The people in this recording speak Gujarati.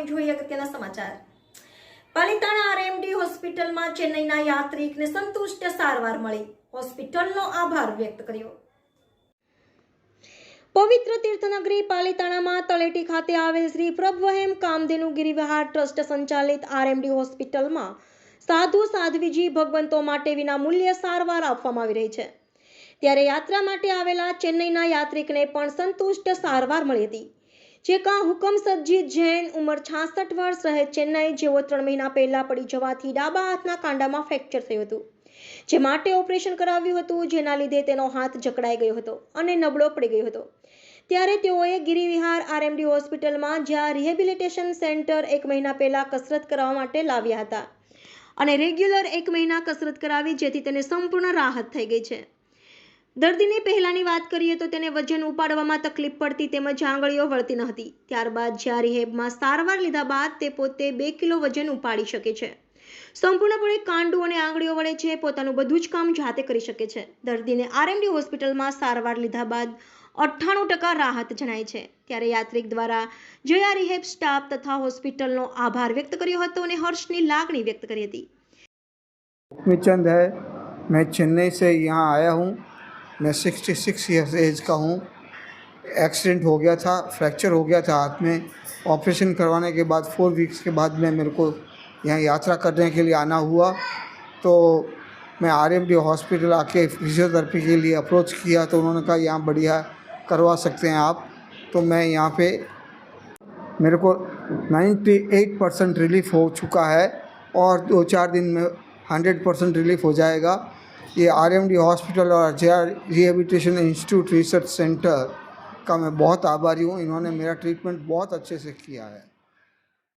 હવે જોઈએ અગત્યના સમાચાર। પાલિતાણા આરએમડી હોસ્પિટલમાં ચેન્નઈના યાત્રિકને સંતુષ્ટ સારવાર મળી, હોસ્પિટલનો આભાર વ્યક્ત કર્યો। પવિત્ર તીર્થનગરી પાલિતાણામાં તળેટી ખાતે આવેલ શ્રી પ્રભવહેમ કામધેનુ ગિરિવિહાર ટ્રસ્ટ સંચાલિત આરએમડી હોસ્પિટલમાં સાધુ સાધ્વીજી ભગવંતો માટે વિનામૂલ્યે સારવાર આપવામાં આવી રહી છે। ત્યારે યાત્રા માટે આવેલા ચેન્નઈના યાત્રિકને પણ સંતુષ્ટ સારવાર મળી હતી। જેકા હુકમ સદજીત જૈન ઉંમર 66 વર્ષ રહે ચેન્નઈ, જેઓ 3 મહિના પહેલા પડી જવાથી ડાબા હાથના કાંડામાં ફ્રેક્ચર થયું હતું, જે માટે ઓપરેશન કરાવ્યું હતું, જેના લીધે તેનો હાથ જકડાઈ ગયો હતો અને નબળો પડી ગયો હતો। ત્યારે તેઓએ ગિરિવિહાર આરએમડી હોસ્પિટલમાં જ્યાં રિહેબિલિટેશન સેન્ટર 1 મહિના પહેલા કસરત કરવા માટે લાવ્યા હતા અને રેગ્યુલર 1 મહિના કસરત કરાવી, જેથી તેને સંપૂર્ણ રાહત થઈ ગઈ છે। દર્દીની પહેલાની વાત કરીએ તો તેને વજન ઉપાડવામાં તકલીફ પડતી તેમજ આંગળીઓ વળતી ન હતી। ત્યારબાદ જ્યાં રિહેબમાં સારવાર લીધા બાદ તે પોતે 2 કિલો વજન ઉપાડી શકે છે, સંપૂર્ણપણે કાંડું અને આંગળીઓ વડે છે પોતાનું બધું જ કામ જાતે કરી શકે છે। દર્દીને આરએમડી હોસ્પિટલમાં સારવાર લીધા બાદ 98% રાહત જણાય છે। ત્યારે યાત્રિક દ્વારા જયા રિહેબ સ્ટાફ તથા હોસ્પિટલનો આભાર વ્યક્ત કર્યો હતો અને હર્ષની લાગણી વ્યક્ત કરી હતી। चंद है, मैं चेन्नई से यहाँ आया हूँ। मैं 66 ईयर्स एज का हूँ। एक्सीडेंट हो गया था, फ्रैक्चर हो गया था हाथ में। ऑपरेशन करवाने के बाद 4 वीक्स के बाद में मेरे को यहाँ यात्रा करने के लिए आना हुआ, तो मैं आरएमडी हॉस्पिटल आके फिजियोथेरेपी के लिए अप्रोच किया, तो उन्होंने कहा यहाँ बढ़िया करवा सकते हैं आप। तो मैं यहाँ पे मेरे को 98% रिलीफ हो चुका है और 2-4 दिन में 100% रिलीफ हो जाएगा। ये आरएमडी हॉस्पिटल और JR rehabilitation institute research centre का मैं बहुत आभारी हूँ। इन्होंने मेरा ट्रीटमेंट बहुत अच्छे से किया है।